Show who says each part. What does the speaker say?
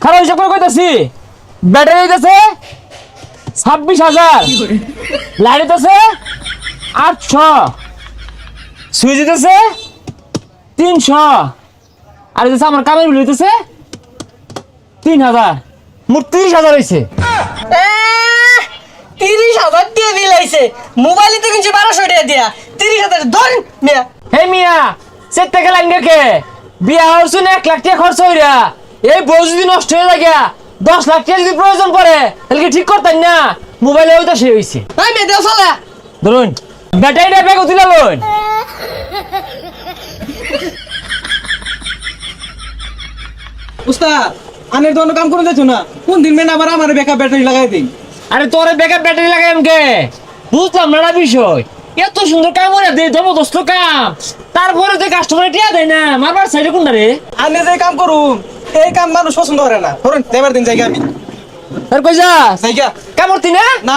Speaker 1: খারাপ হিসাব করে কইতাছি ব্যাটারি দিতেছে 26,000, লাইট দিতেছে 800, সুইচ দিতেছে 300, আর দিতেছে আমার কামের বিল দিতেছে 3,000, মোট 30,000 হয়েছে।
Speaker 2: 30,000 দিয়ে বিল আইছে। মোবাইলে তো কিনছি 1200 টাকা দিয়া। 30,000 ধর মিয়া।
Speaker 1: হে মিয়া চেতে গেলেন কে বিয়া হচ্ছে 1 লাখ টাকা খরচ হইরা এই বউ যদি নষ্ট হয়ে যায় 10 লাখ টাকা যদি প্রয়োজন পড়ে তাহলে কি ঠিক করতেন না? মোবাইলে ওইটা সে হয়েছে।
Speaker 2: এই মেয়ে দেও চলে।
Speaker 1: ধরুন ব্যাটারিটা ব্যাগ দিলা লোন।
Speaker 3: উস্তাদ আনের তো কাম করে যাচ্ছ না, কোন দিন মেন আবার আমার বেকআপ ব্যাটারি লাগাই দিই।
Speaker 1: আরে তোরে ব্যাকআপ ব্যাটারি লাগাই আমকে বুঝলাম না বিষয়। এত সুন্দর কাম করে দে জবরদস্ত কাম, তারপরে তো কাস্টমার টিয়া দেয় না। মারবার সাইডে কোনটা রে?
Speaker 3: আনে যে কাম করুম এই কাম মানুষ পছন্দ করে না। ধরুন এবার দিন জায়গা আমি
Speaker 1: আর কই যা
Speaker 3: জায়গা
Speaker 1: কাম করতি না?
Speaker 3: না